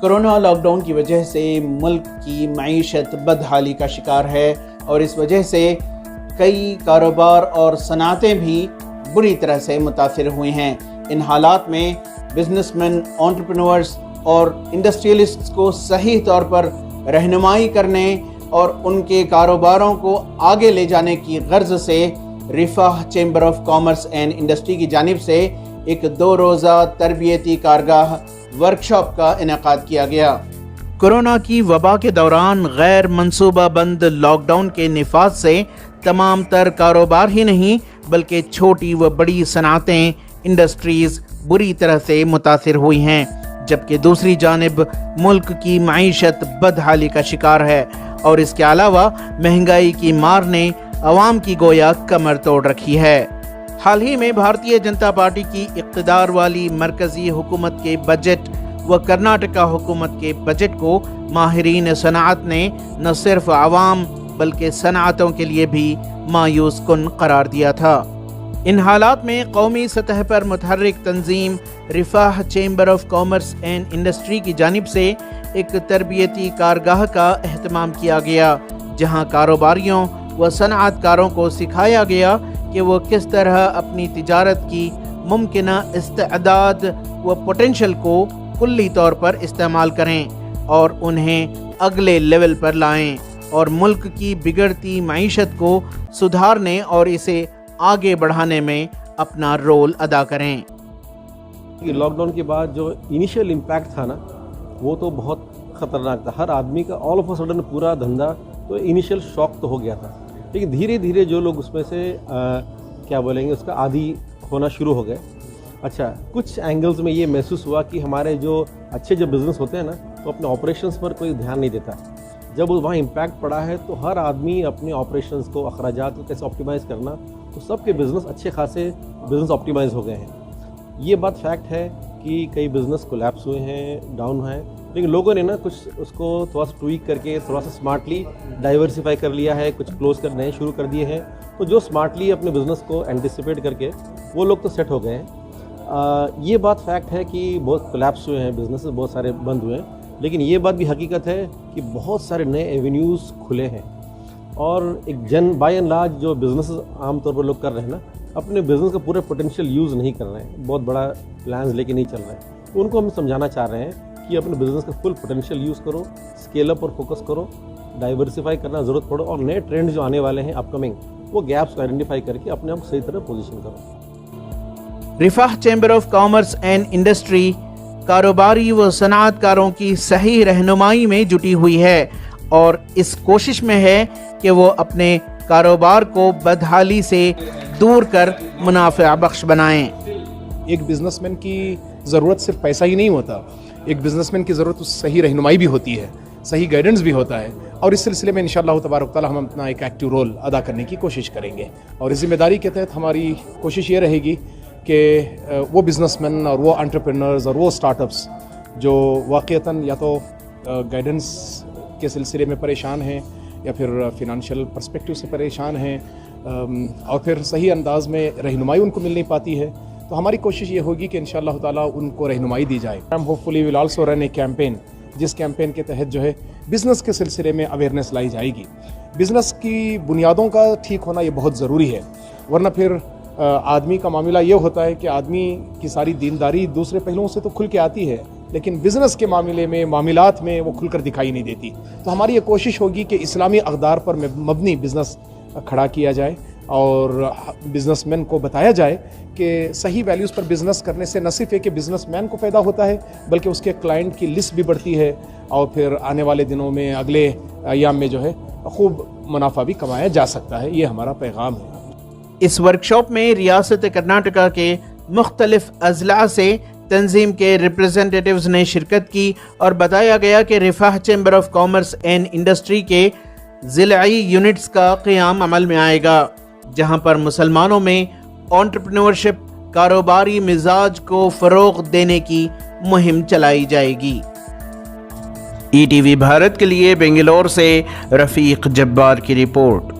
Corona lock down کی وجہ سے ملک کی معیشت بدحالی کا شکار ہے اور اس وجہ سے کئی کاروبار اور صنعتیں بھی بری طرح سے متاثر ہوئی ہیں۔ ان حالات میں بزنس مین، انٹرپرینورز اور انڈسٹریلسٹس کو صحیح طور پر رہنمائی کرنے اور ان کے کاروباروں کو آگے لے جانے کی غرض سے رفاح chamber of commerce and industry کی جانب سے ایک 2 روزہ تربیتی کارگاہ ورکشاپ کا انعقاد کیا گیا۔ کورونا کی وبا کے دوران غیر منصوبہ بند لاک ڈاؤن کے نفاذ سے تمام تر کاروبار ہی نہیں بلکہ چھوٹی و بڑی صنعتیں، انڈسٹریز بری طرح سے متاثر ہوئی ہیں، جبکہ دوسری جانب ملک کی معیشت بدحالی کا شکار ہے اور اس کے علاوہ مہنگائی کی مار نے عوام کی گویا کمر توڑ رکھی ہے۔ حال ہی میں بھارتیہ جنتا پارٹی کی اقتدار والی مرکزی حکومت کے بجٹ و کرناٹکا حکومت کے بجٹ کو ماہرین صنعت نے نہ صرف عوام بلکہ صنعتوں کے لیے بھی مایوس کن قرار دیا تھا۔ ان حالات میں قومی سطح پر متحرک تنظیم رفاح chamber of commerce and industry کی جانب سے ایک تربیتی کارگاہ کا اہتمام کیا گیا، جہاں کاروباریوں و صنعت کاروں کو سکھایا گیا کہ وہ کس طرح اپنی تجارت کی ممکنہ استعداد و پوٹینشل کو کلی طور پر استعمال کریں اور انہیں اگلے لیول پر لائیں اور ملک کی بگڑتی معیشت کو سدھارنے اور اسے آگے بڑھانے میں اپنا رول ادا کریں۔ لاک ڈاؤن کے بعد جو انیشیل امپیکٹ تھا نا، وہ تو بہت خطرناک تھا۔ ہر آدمی کا آل آف اے سڈن پورا دھندا تو انیشیل شاک تو ہو گیا تھا، لیکن دھیرے دھیرے جو لوگ اس میں سے کیا بولیں گے اس کا عادی ہونا شروع ہو گئے۔ اچھا، کچھ اینگلز میں یہ محسوس ہوا کہ ہمارے جو اچھے بزنس ہوتے ہیں نا، تو اپنے آپریشنز پر کوئی دھیان نہیں دیتا۔ جب وہاں امپیکٹ پڑا ہے تو ہر آدمی اپنے آپریشنز کو، اخراجات کو کیسے آپٹیمائز کرنا، تو سب کے بزنس اچھے خاصے بزنس آپٹیمائز ہو گئے ہیں۔ یہ بات فیکٹ ہے کہ کئی بزنس کولیپس ہوئے ہیں، ڈاؤن ہیں، لیکن لوگوں نے نا کچھ اس کو تھوڑا سا ٹویک کر کے تھوڑا سا اسمارٹلی ڈائیورسیفائی کر لیا ہے، کچھ کلوز کر نئے شروع کر دیے ہیں۔ تو جو اسمارٹلی اپنے بزنس کو اینٹیسپیٹ کر کے وہ لوگ تو سیٹ ہو گئے ہیں۔ یہ بات فیکٹ ہے کہ بہت کولیپس ہوئے ہیں بزنس، بہت سارے بند ہوئے ہیں، لیکن یہ بات بھی حقیقت ہے کہ بہت سارے نئے ایونیوز کھلے ہیں اور ایک بائی اینڈ لارج جو بزنس عام طور پر لوگ کر رہے ہیں نا، اپنے بزنس کا پورے پوٹینشیل یوز نہیں کر رہے ہیں، بہت بڑا پلانز لے کے نہیں چل رہے ہیں۔ تو ان کو ہم سمجھانا چاہ رہے ہیں کہ اپنے بزنس کا فل پوٹینشیل یوز کرو، اسکیل اپ اور فوکس کرو، ڈائیورسیفائی کرنا ضرورت پڑو اور نئے ٹرینڈ جو آنے والے ہیں اپ کمنگ، وہ گیپس کو آئیڈینٹیفائی کر کے اپنے آپ کو صحیح طرح پوزیشن کرو۔ رفاح chamber of commerce and industry کاروباری و صنعت کاروں کی صحیح رہنمائی میں جٹی ہوئی ہے اور اس کوشش میں ہے کہ وہ اپنے کاروبار کو بدحالی سے دور کر منافع بخش بنائیں۔ ایک بزنس مین کی ضرورت صرف پیسہ ہی نہیں ہوتا، ایک بزنس مین کی ضرورت صحیح رہنمائی بھی ہوتی ہے، صحیح گائیڈنس بھی ہوتا ہے، اور اس سلسلے میں انشاءاللہ تبارک تعالی ہم اپنا ایک ایکٹیو رول ادا کرنے کی کوشش کریں گے، اور اس ذمہ داری کے تحت ہماری کوشش یہ رہے گی کہ وہ بزنس مین اور وہ انٹرپرینرز اور وہ اسٹارٹ اپس جو واقعتاً یا تو گائیڈنس کے سلسلے میں پریشان ہیں یا پھر فنانشیل پرسپیکٹو سے پریشان ہیں اور پھر صحیح انداز میں رہنمائی ان کو مل نہیں پاتی ہے، تو ہماری کوشش یہ ہوگی کہ انشاءاللہ تعالیٰ ان کو رہنمائی دی جائے۔ ہم hopefully will also run a campaign, جس کیمپین کے تحت جو ہے بزنس کے سلسلے میں اویئرنیس لائی جائے گی۔ بزنس کی بنیادوں کا ٹھیک ہونا یہ بہت ضروری ہے، ورنہ پھر آدمی کا معاملہ یہ ہوتا ہے کہ آدمی کی ساری دینداری دوسرے پہلوؤں سے تو کھل کے آتی ہے، لیکن بزنس کے معاملے میں، معاملات میں وہ کھل کر دکھائی نہیں دیتی۔ تو ہماری یہ کوشش ہوگی کہ اسلامی اقدار پر مبنی بزنس کھڑا کیا جائے اور بزنس مین کو بتایا جائے کہ صحیح ویلیوز پر بزنس کرنے سے نہ صرف ہے کہ بزنس مین کو فائدہ ہوتا ہے بلکہ اس کے کلائنٹ کی لسٹ بھی بڑھتی ہے اور پھر آنے والے دنوں میں، اگلے ایام میں جو ہے خوب منافع بھی کمایا جا سکتا ہے۔ یہ ہمارا پیغام ہے۔ اس ورکشاپ میں ریاست کرناٹکا کے مختلف اضلاع سے تنظیم کے ریپرزینٹیٹیوز نے شرکت کی اور بتایا گیا کہ رفاح chamber of commerce and industry کے ضلعی یونٹس کا قیام عمل میں آئے گا، جہاں پر مسلمانوں میں انٹرپرینورشپ، کاروباری مزاج کو فروغ دینے کی مہم چلائی جائے گی۔ ETV بھارت کے لیے بنگلور سے رفیق جبار کی رپورٹ۔